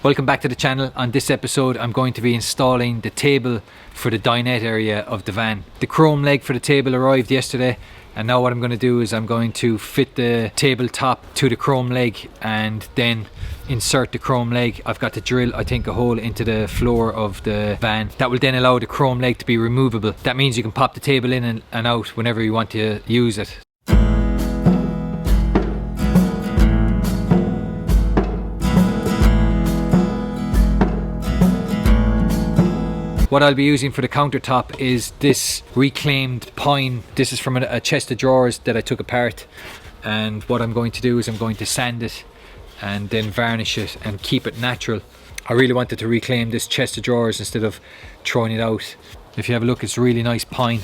Welcome back to the channel. On this episode I'm going to be installing the table for the dinette area of the van. The chrome leg for the table arrived yesterday, and now what I'm going to do is I'm going to fit the tabletop to the chrome leg and then insert the chrome leg. I've got to drill, I think, a hole into the floor of the van. That will then allow the chrome leg to be removable. That means you can pop the table in and out whenever you want to use it. What I'll be using for the countertop is this reclaimed pine. This is from a chest of drawers that I took apart, and what I'm going to do is I'm going to sand it and then varnish it and keep it natural. I really wanted to reclaim this chest of drawers instead of throwing it out. If you have a look, it's really nice pine.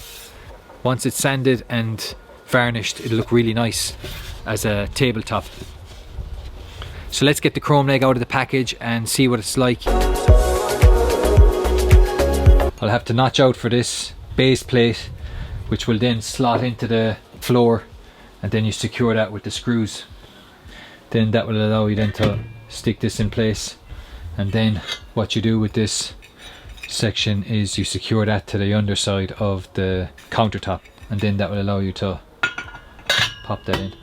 Once it's sanded and varnished, it'll look really nice as a tabletop. So let's get the chrome leg out of the package and see what it's like. I'll have to notch out for this base plate, which will then slot into the floor, and then you secure that with the screws. Then that will allow you then to stick this in place, and then what you do with this section is you secure that to the underside of the countertop, and then that will allow you to pop that in.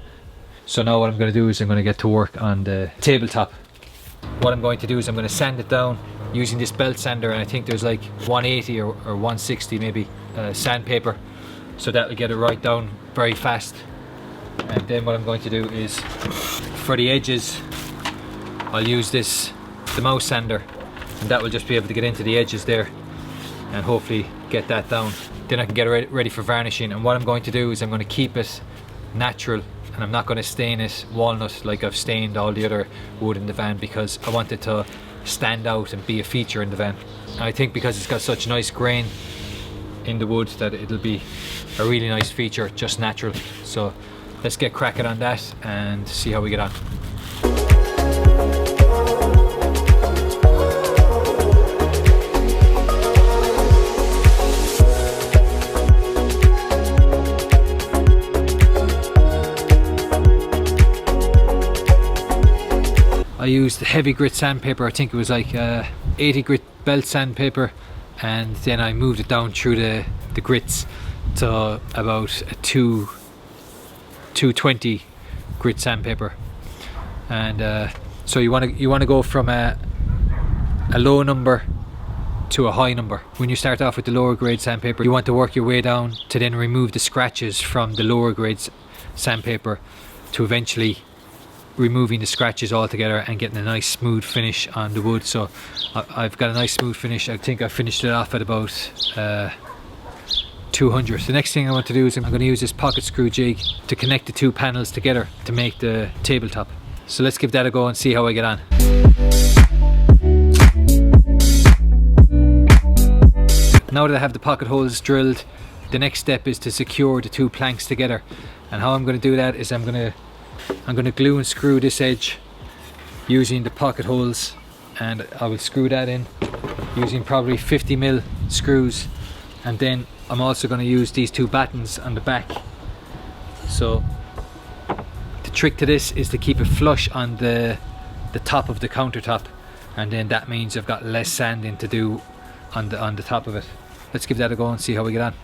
So now what I'm going to do is I'm going to get to work on the tabletop. What I'm going to do is I'm going to sand it down using this belt sander, and I think there's like 180 or 160 maybe sandpaper, so that will get it right down very fast. And then what I'm going to do is for the edges I'll use the mouse sander, and that will just be able to get into the edges there and hopefully get that down. Then I can get it ready for varnishing. And what I'm going to do is I'm going to keep it natural, and I'm not going to stain it walnut like I've stained all the other wood in the van, because I want it to stand out and be a feature in the van. And I think because it's got such nice grain in the wood that it'll be a really nice feature, just natural. So let's get cracking on that and see how we get on. I used heavy grit sandpaper. I think it was like 80 grit belt sandpaper, and then I moved it down through the grits to about a 220 grit sandpaper. And so you want to go from a low number to a high number. When you start off with the lower grade sandpaper, you want to work your way down to then remove the scratches from the lower grade sandpaper, to eventually removing the scratches altogether and getting a nice smooth finish on the wood. So I've got a nice smooth finish. I think I finished it off at about 200. The next thing I want to do is I'm going to use this pocket screw jig to connect the two panels together to make the tabletop. So let's give that a go and see how I get on. Now that I have the pocket holes drilled, the next step is to secure the two planks together. And how I'm going to do that is I'm going to glue and screw this edge using the pocket holes, and I will screw that in using probably 50mm screws. And then I'm also going to use these two battens on the back. So the trick to this is to keep it flush on the top of the countertop, and then that means I've got less sanding to do on the top of it. Let's give that a go and see how we get on.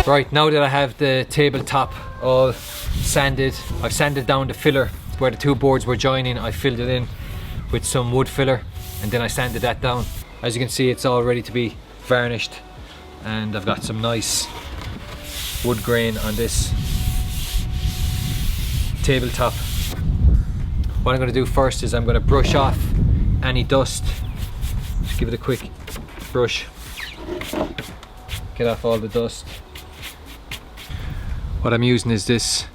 Right, now that I have the tabletop all sanded, I've sanded down the filler where the two boards were joining. I filled it in with some wood filler, and then I sanded that down. As you can see, it's all ready to be varnished, and I've got some nice wood grain on this tabletop. What I'm going to do first is I'm going to brush off any dust. Just give it a quick brush, get off all the dust. What I'm using is this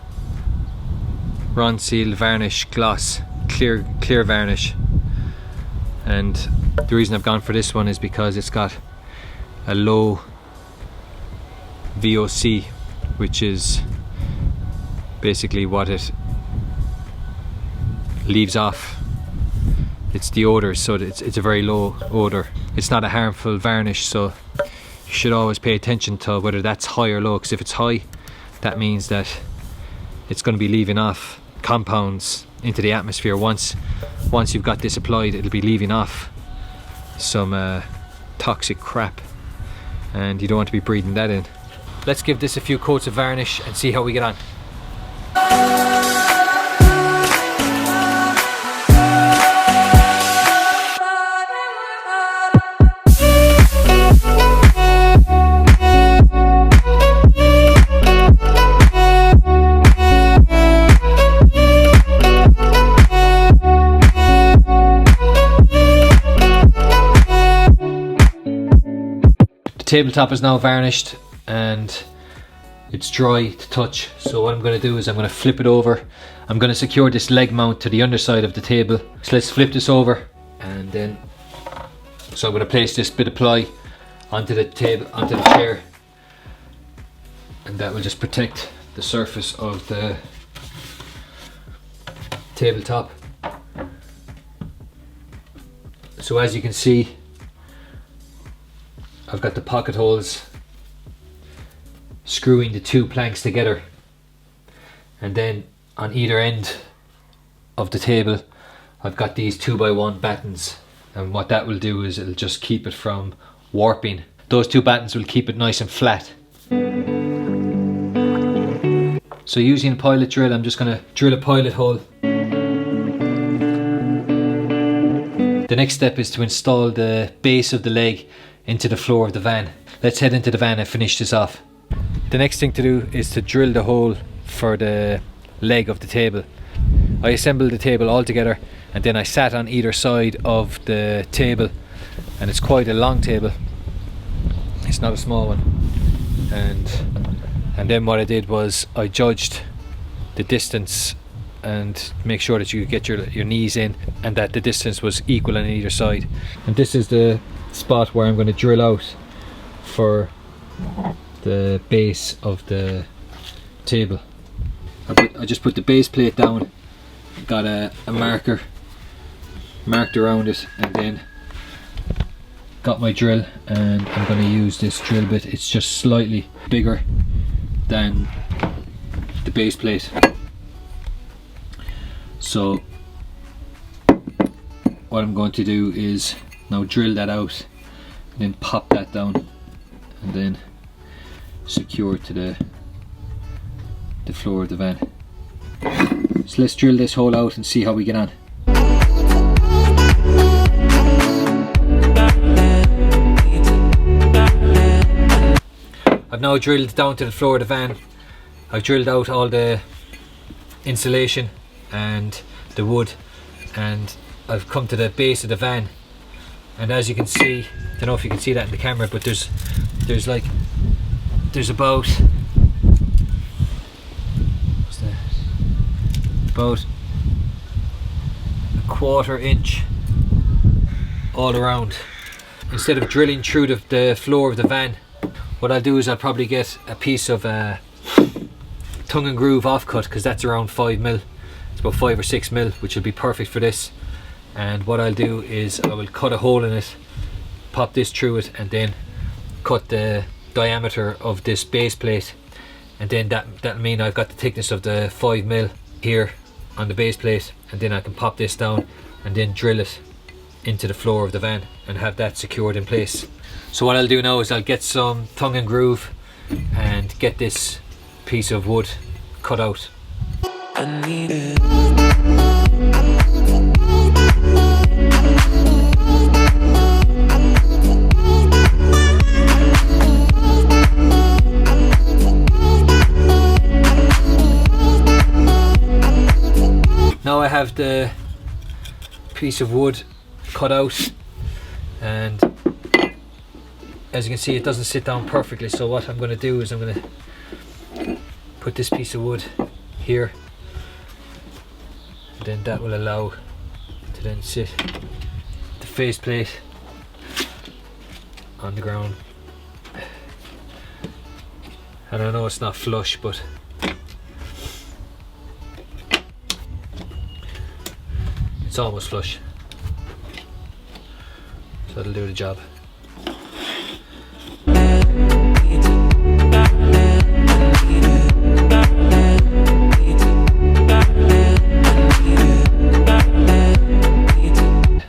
Ronseal varnish gloss, clear varnish, and the reason I've gone for this one is because it's got a low VOC, which is basically what it leaves off. It's the odour, so it's a very low odour. It's not a harmful varnish, so you should always pay attention to whether that's high or low, because if it's high, that means that it's going to be leaving off compounds into the atmosphere. Once you've got this applied, it'll be leaving off some toxic crap, and you don't want to be breathing that in. Let's give this a few coats of varnish and see how we get on. The tabletop is now varnished and it's dry to touch, so what I'm going to do is I'm going to flip it over. I'm going to secure this leg mount to the underside of the table, so let's flip this over, and then so I'm going to place this bit of ply onto the table, onto the chair, and that will just protect the surface of the tabletop. So as you can see, I've got the pocket holes screwing the two planks together, and then on either end of the table I've got these 2x1 battens, and what that will do is it'll just keep it from warping. Those two battens will keep it nice and flat. So using a pilot drill, I'm just going to drill a pilot hole. The next step is to install the base of the leg into the floor of the van. Let's head into the van and finish this off. The next thing to do is to drill the hole for the leg of the table. I assembled the table all together, and then I sat on either side of the table, and it's quite a long table, it's not a small one, and then what I did was I judged the distance and make sure that you get your knees in and that the distance was equal on either side. And this is the spot where I'm going to drill out for the base of the table. I just put the base plate down, got a marker marked around it, and then got my drill, and I'm going to use this drill bit. It's just slightly bigger than the base plate, so what I'm going to do is now drill that out and then pop that down and then secure it to the floor of the van. So let's drill this hole out and see how we get on. I've now drilled down to the floor of the van. I've drilled out all the insulation and the wood, and I've come to the base of the van, and as you can see, I don't know if you can see that in the camera, but there's about a 1/4 inch all around. Instead of drilling through the floor of the van, what I'll do is I'll probably get a piece of tongue and groove offcut, because that's around 5mm. It's about 5 or 6mm, which will be perfect for this. And what I'll do is I will cut a hole in it, pop this through it, and then cut the diameter of this base plate, and then that'll mean I've got the thickness of the 5mm here on the base plate, and then I can pop this down and then drill it into the floor of the van and have that secured in place. So what I'll do now is I'll get some tongue and groove and get this piece of wood cut out. I need it. Now I have the piece of wood cut out, and as you can see, it doesn't sit down perfectly, so what I'm going to do is I'm going to put this piece of wood here, and then that will allow to then sit the faceplate on the ground And I know it's not flush, but it's almost flush. So that'll do the job.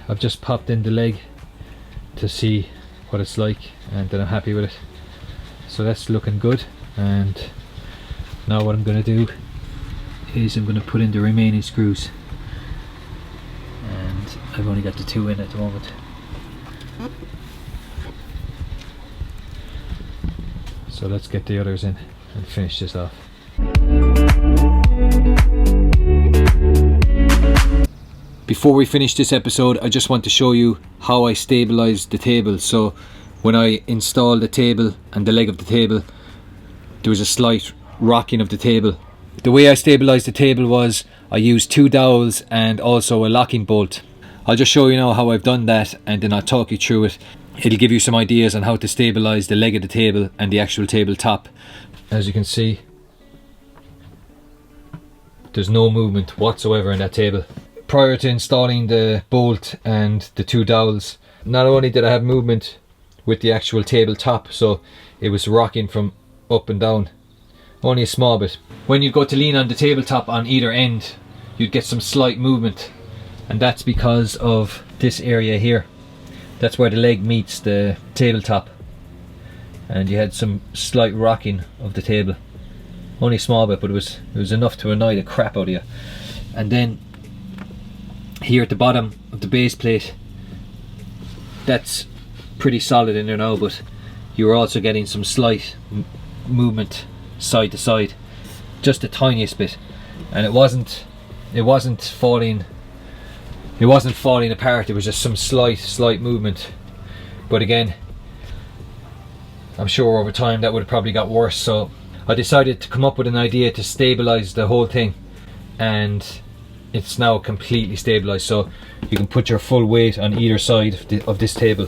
I've just popped in the leg to see what it's like, and then I'm happy with it. So that's looking good, and now what I'm going to do is I'm going to put in the remaining screws, and I've only got the 2 in at the moment. So let's get the others in and finish this off. Before we finish this episode, I just want to show you how I stabilized the table. So when I installed the table and the leg of the table, there was a slight rocking of the table. The way I stabilized the table was I used 2 dowels and also a locking bolt. I'll just show you now how I've done that, and then I'll talk you through it. It'll give you some ideas on how to stabilize the leg of the table and the actual tabletop. As you can see, there's no movement whatsoever in that table. Prior to installing the bolt and the 2 dowels, not only did I have movement with the actual tabletop, so it was rocking from up and down, only a small bit. When you go to lean on the tabletop on either end, you'd get some slight movement, and that's because of this area here. That's where the leg meets the tabletop, and you had some slight rocking of the table, only a small bit, but it was enough to annoy the crap out of you. And then here at the bottom of the base plate, that's pretty solid in there now, but you were also getting some slight movement side to side, just the tiniest bit, and it wasn't falling apart. It was just some slight movement. But again, I'm sure over time that would have probably got worse, so I decided to come up with an idea to stabilize the whole thing, and it's now completely stabilized, so you can put your full weight on either side of this table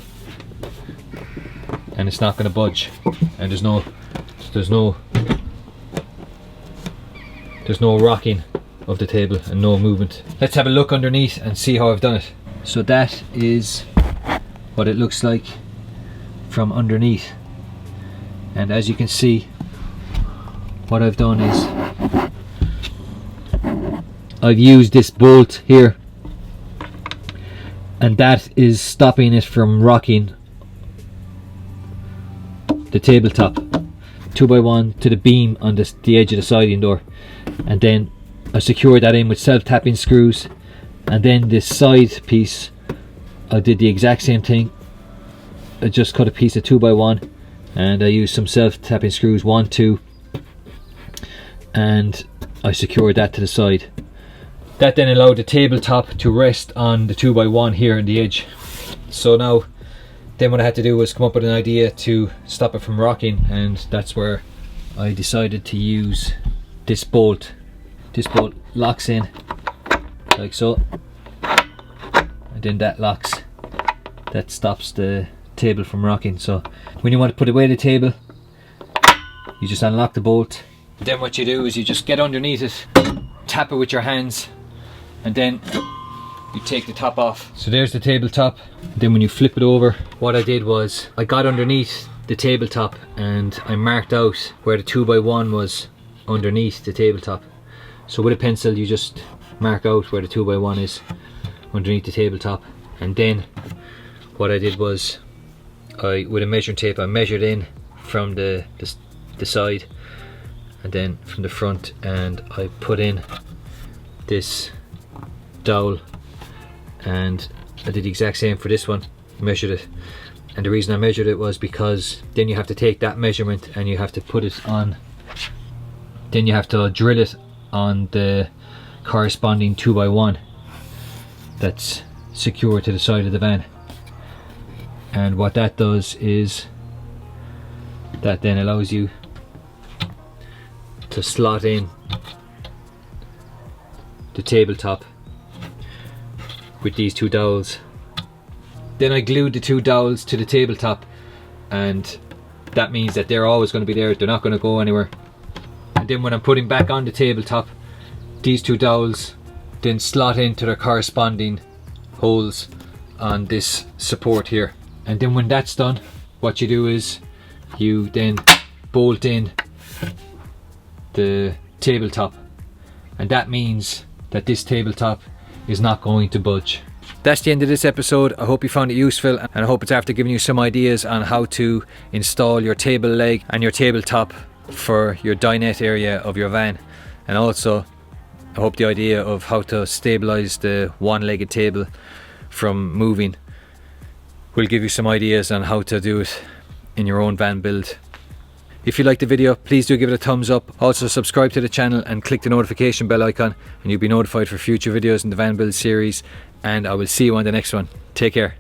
and it's not going to budge, and there's no rocking of the table and no movement. Let's have a look underneath and see how I've done it. So that is what it looks like from underneath, and as you can see, what I've done is I've used this bolt here, and that is stopping it from rocking the tabletop 2x1 to the beam on the edge of the sliding door, and then I secured that in with self-tapping screws. And then this side piece, I did the exact same thing. I just cut a piece of 2x1 and I used some self-tapping screws, 1, 2, and I secured that to the side. That then allowed the tabletop to rest on the 2x1 here on the edge. So now, then what I had to do was come up with an idea to stop it from rocking, and that's where I decided to use this bolt. This bolt locks in like so, and then that locks. That stops the table from rocking. So when you want to put away the table, you just unlock the bolt. Then what you do is you just get underneath it, tap it with your hands, and then you take the top off. So there's the tabletop. Then when you flip it over, what I did was I got underneath the tabletop and I marked out where the 2x1 was underneath the tabletop. So with a pencil you just mark out where the 2x1 is underneath the tabletop, and then what I did was with a measuring tape I measured in from the side and then from the front, and I put in this dowel, and I did the exact same for this one, measured it. And the reason I measured it was because then you have to take that measurement and you have to put it on, then you have to drill it on the corresponding 2x1 that's secure to the side of the van. And what that does is that then allows you to slot in the tabletop with these 2 dowels. Then I glued the 2 dowels to the tabletop, and That means that they're always going to be there, they're not going to go anywhere. And then when I'm putting back on the tabletop, these two dowels then slot into their corresponding holes on this support here. And then when that's done, what you do is you then bolt in the tabletop, and that means that this tabletop is not going to budge. That's the end of this episode. I hope you found it useful, and I hope it's after giving you some ideas on how to install your table leg and your tabletop for your dinette area of your van. And also I hope the idea of how to stabilize the one-legged table from moving will give you some ideas on how to do it in your own van build. If you liked the video, please do give it a thumbs up. Also subscribe to the channel and click the notification bell icon, and you'll be notified for future videos in the van build series. And I will see you on the next one. Take care.